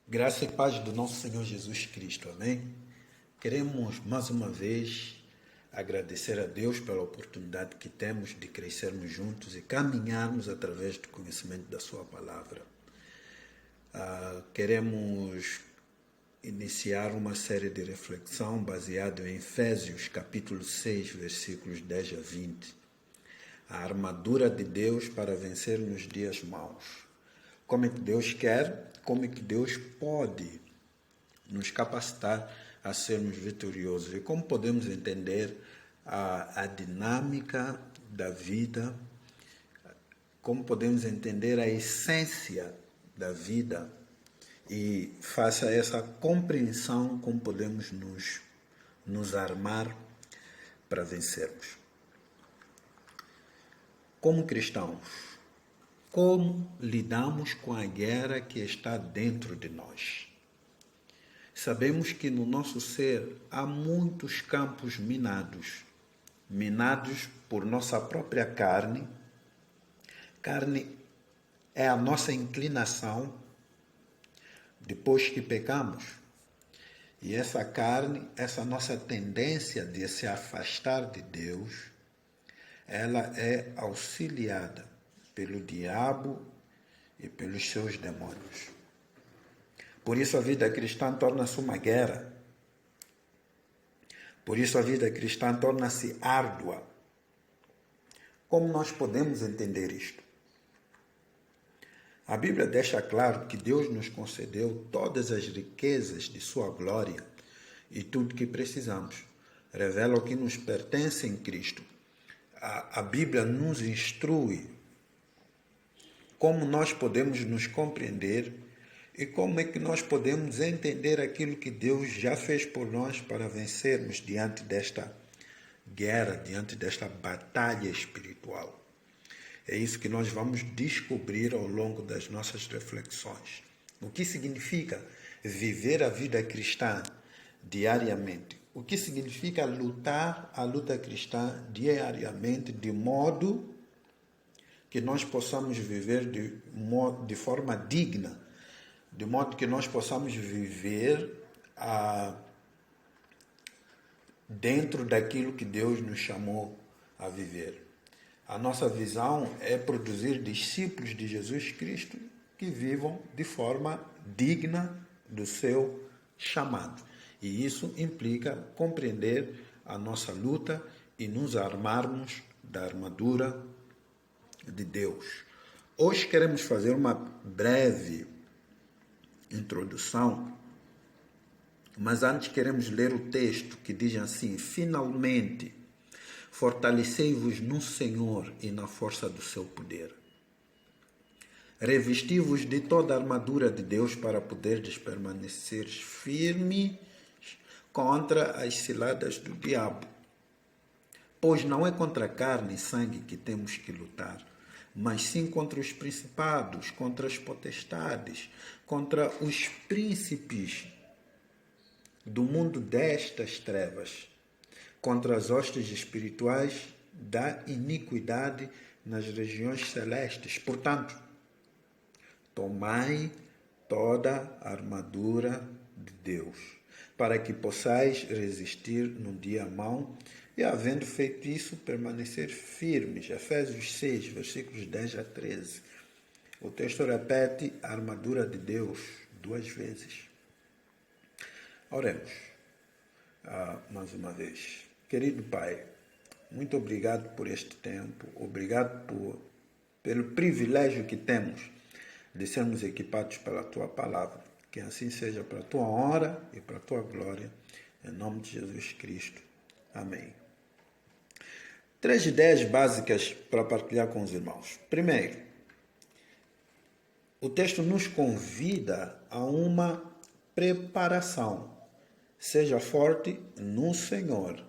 Graça e paz do nosso Senhor Jesus Cristo, amém? Queremos mais uma vez agradecer a Deus pela oportunidade que temos de crescermos juntos e caminharmos através do conhecimento da Sua palavra. Queremos iniciar uma série de reflexão baseada em Efésios capítulo 6, versículos 10 a 20. A armadura de Deus para vencer nos dias maus. Como é que Deus quer, como é que Deus pode nos capacitar a sermos vitoriosos e como podemos entender a dinâmica da vida, como podemos entender a essência da vida e faça essa compreensão como podemos nos armar para vencermos. Como cristãos, como lidamos com a guerra que está dentro de nós? Sabemos que no nosso ser há muitos campos minados por nossa própria carne. Carne é a nossa inclinação depois que pecamos. E essa carne, essa nossa tendência de se afastar de Deus, ela é auxiliada pelo diabo e pelos seus demônios. Por isso a vida cristã torna-se uma guerra. Por isso a vida cristã torna-se árdua. Como nós podemos entender isto? A Bíblia deixa claro que Deus nos concedeu todas as riquezas de sua glória e tudo que precisamos. Revela o que nos pertence em Cristo. A Bíblia nos instrui como nós podemos nos compreender e como é que nós podemos entender aquilo que Deus já fez por nós para vencermos diante desta guerra, diante desta batalha espiritual. É isso que nós vamos descobrir ao longo das nossas reflexões. O que significa viver a vida cristã diariamente? O que significa lutar a luta cristã diariamente de modo que nós possamos viver de forma digna, de modo que nós possamos viver dentro daquilo que Deus nos chamou a viver. A nossa visão é produzir discípulos de Jesus Cristo que vivam de forma digna do seu chamado. E isso implica compreender a nossa luta e nos armarmos da armadura de Deus. Hoje queremos fazer uma breve introdução, mas antes queremos ler o texto que diz assim: finalmente, fortalecei-vos no Senhor e na força do seu poder. Revesti-vos de toda a armadura de Deus para poderdes permanecer firmes contra as ciladas do diabo. Pois não é contra a carne e sangue que temos que lutar, mas sim contra os principados, contra as potestades, contra os príncipes do mundo destas trevas, contra as hostes espirituais da iniquidade nas regiões celestes. Portanto, tomai toda a armadura de Deus, para que possais resistir no dia mau e, havendo feito isso, permanecer firmes. Efésios 6, versículos 10 a 13. O texto repete a armadura de Deus 2 vezes. Oremos mais uma vez. Querido Pai, muito obrigado por este tempo, obrigado pelo privilégio que temos de sermos equipados pela Tua Palavra. Que assim seja para a Tua honra e para a Tua glória, em nome de Jesus Cristo. Amém. 3 ideias básicas para partilhar com os irmãos. Primeiro, o texto nos convida a uma preparação. Seja forte no Senhor.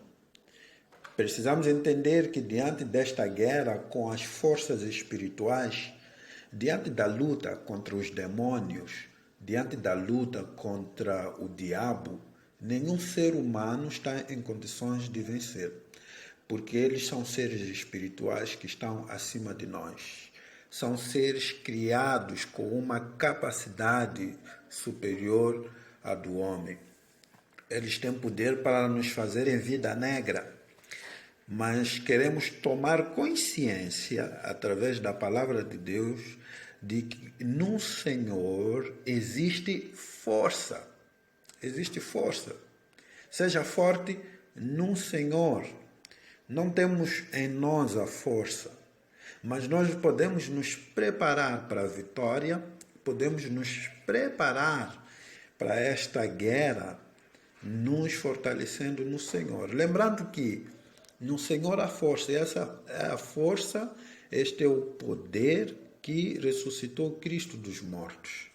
Precisamos entender que diante desta guerra com as forças espirituais, diante da luta contra os demônios, diante da luta contra o diabo, nenhum ser humano está em condições de vencer, porque eles são seres espirituais que estão acima de nós. são seres criados com uma capacidade superior à do homem. Eles têm poder para nos fazerem vida negra, mas queremos tomar consciência, através da palavra de Deus, de que no Senhor existe força. Existe força. Seja forte no Senhor. Não temos em nós a força, mas nós podemos nos preparar para a vitória, podemos nos preparar para esta guerra, nos fortalecendo no Senhor. Lembrando que no Senhor há força, e essa é a força, este é o poder que ressuscitou Cristo dos mortos.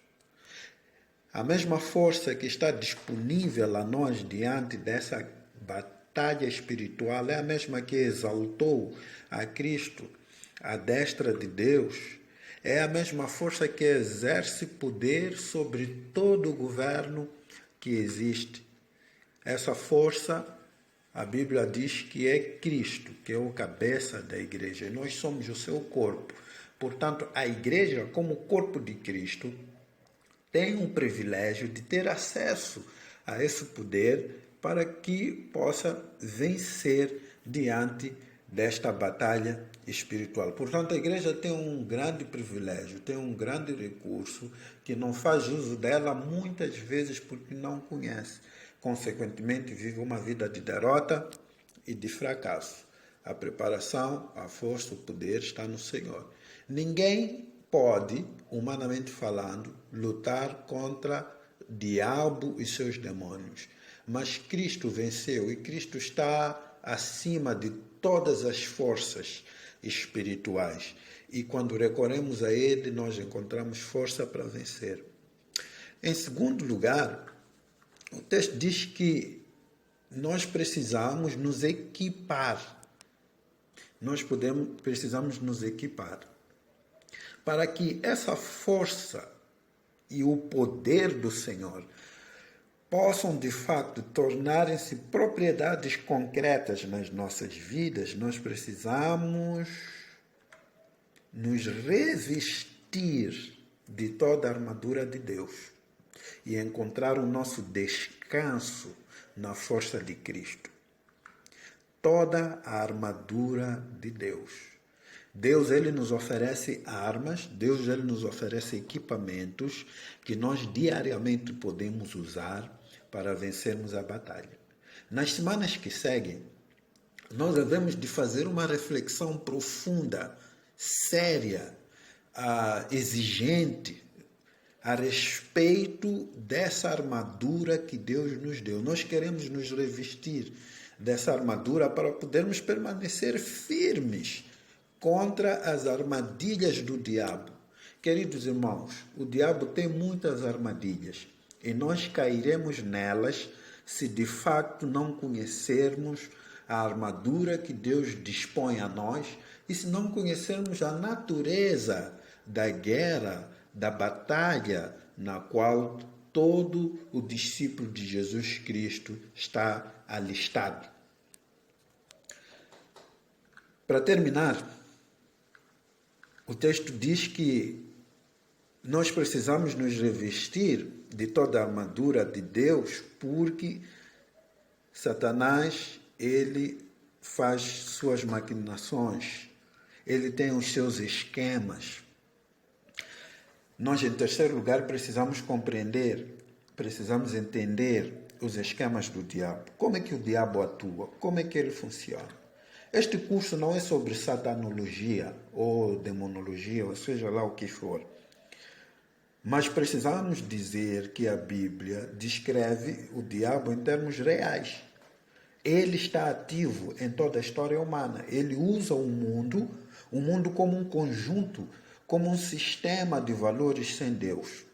A mesma força que está disponível a nós diante dessa batalha espiritual é a mesma que exaltou a Cristo à destra de Deus. É a mesma força que exerce poder sobre todo o governo que existe. Essa força, a Bíblia diz que é Cristo, que é o cabeça da igreja. E nós somos o seu corpo. Portanto, a igreja, como corpo de Cristo, tem o privilégio de ter acesso a esse poder para que possa vencer diante desta batalha espiritual. Portanto, a igreja tem um grande privilégio, tem um grande recurso que não faz uso dela muitas vezes porque não conhece. Consequentemente, vive uma vida de derrota e de fracasso. A preparação, a força, o poder está no Senhor. Ninguém pode, humanamente falando, lutar contra o diabo e seus demônios. Mas Cristo venceu e Cristo está acima de todas as forças espirituais. E quando recorremos a Ele, nós encontramos força para vencer. Em segundo lugar, o texto diz que nós precisamos nos equipar. Precisamos nos equipar para que essa força e o poder do Senhor possam de fato tornarem-se propriedades concretas nas nossas vidas. Nós precisamos nos revestir de toda a armadura de Deus e encontrar o nosso descanso na força de Cristo. Toda a armadura de Deus. Deus, Ele nos oferece armas, Deus, Ele nos oferece equipamentos que nós diariamente podemos usar para vencermos a batalha. Nas semanas que seguem, nós devemos de fazer uma reflexão profunda, séria, exigente, a respeito dessa armadura que Deus nos deu. Nós queremos nos revestir dessa armadura para podermos permanecer firmes contra as armadilhas do diabo. Queridos irmãos, o diabo tem muitas armadilhas e nós cairemos nelas se de fato não conhecermos a armadura que Deus dispõe a nós e se não conhecermos a natureza da guerra, da batalha na qual todo o discípulo de Jesus Cristo está alistado. Para terminar, o texto diz que nós precisamos nos revestir de toda a armadura de Deus, porque Satanás, ele faz suas maquinações, ele tem os seus esquemas. Nós, em terceiro lugar, precisamos compreender, precisamos entender os esquemas do diabo. Como é que o diabo atua? Como é que ele funciona? Este curso não é sobre satanologia ou demonologia, ou seja lá o que for. Mas precisamos dizer que a Bíblia descreve o diabo em termos reais. Ele está ativo em toda a história humana. Ele usa o mundo como um conjunto, como um sistema de valores sem Deus.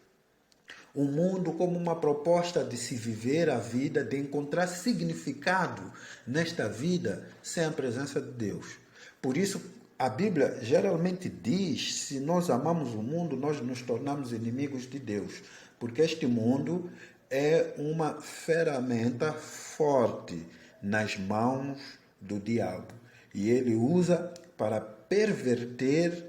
O mundo como uma proposta de se viver a vida, de encontrar significado nesta vida sem a presença de Deus. Por isso, a Bíblia geralmente diz, se nós amamos o mundo, nós nos tornamos inimigos de Deus. Porque este mundo é uma ferramenta forte nas mãos do diabo. E ele usa para perverter,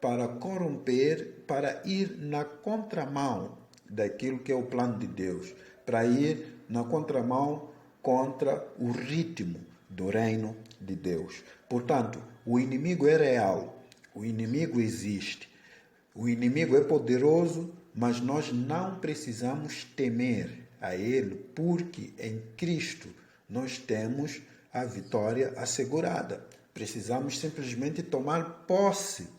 para corromper, para ir na contramão daquilo que é o plano de Deus, para ir na contramão contra o ritmo do reino de Deus. Portanto, o inimigo é real, o inimigo existe, o inimigo é poderoso, mas nós não precisamos temer a ele, porque em Cristo nós temos a vitória assegurada. Precisamos simplesmente tomar posse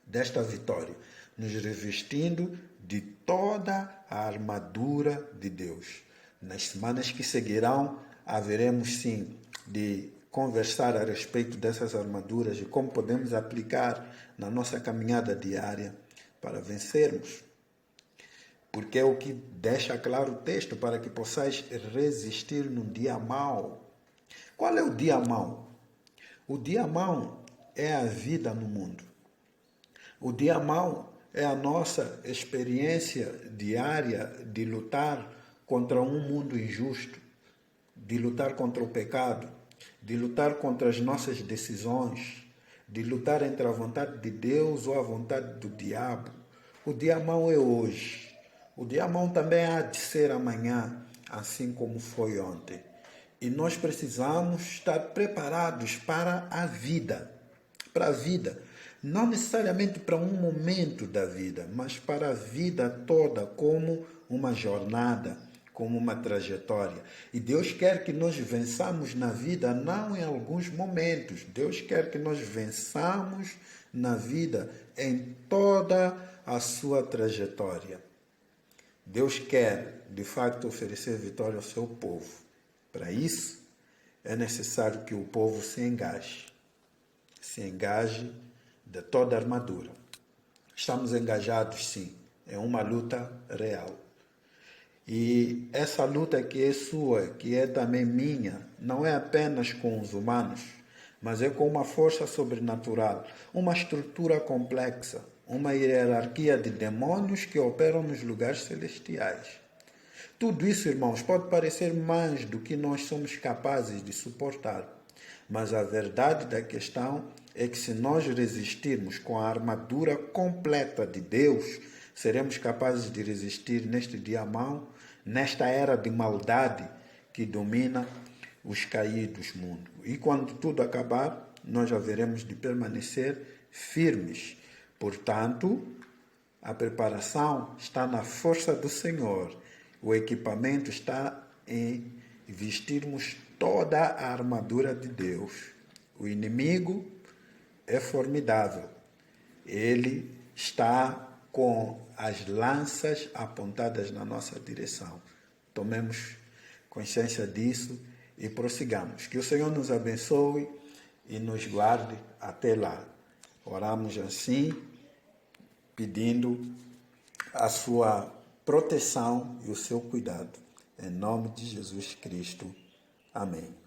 desta vitória, nos revestindo de toda a armadura de Deus. Nas semanas que seguirão, haveremos sim de conversar a respeito dessas armaduras e como podemos aplicar na nossa caminhada diária para vencermos. Porque é o que deixa claro o texto, para que possais resistir num dia mau. Qual é o dia mau? O dia mau é a vida no mundo. O dia mau é a nossa experiência diária de lutar contra um mundo injusto, de lutar contra o pecado, de lutar contra as nossas decisões, de lutar entre a vontade de Deus ou a vontade do diabo. O dia mau é hoje. O dia mau também há de ser amanhã, assim como foi ontem. E nós precisamos estar preparados para a vida. Para a vida. Não necessariamente para um momento da vida, mas para a vida toda, como uma jornada, como uma trajetória. E Deus quer que nós vençamos na vida, não em alguns momentos. Deus quer que nós vençamos na vida em toda a sua trajetória. Deus quer, de facto, oferecer vitória ao seu povo. Para isso, é necessário que o povo se engaje de toda a armadura. Estamos engajados, sim, em uma luta real. E essa luta que é sua, que é também minha, não é apenas com os humanos, mas é com uma força sobrenatural, uma estrutura complexa, uma hierarquia de demônios que operam nos lugares celestiais. Tudo isso, irmãos, pode parecer mais do que nós somos capazes de suportar, mas a verdade da questão é que se nós resistirmos com a armadura completa de Deus, seremos capazes de resistir neste dia mau, nesta era de maldade que domina os caídos mundo. E quando tudo acabar, nós haveremos de permanecer firmes. Portanto, a preparação está na força do Senhor. O equipamento está em vestirmos toda a armadura de Deus. O inimigo é formidável. Ele está com as lanças apontadas na nossa direção. Tomemos consciência disso e prossigamos. Que o Senhor nos abençoe e nos guarde até lá. Oramos assim, pedindo a sua proteção e o seu cuidado. Em nome de Jesus Cristo. Amém.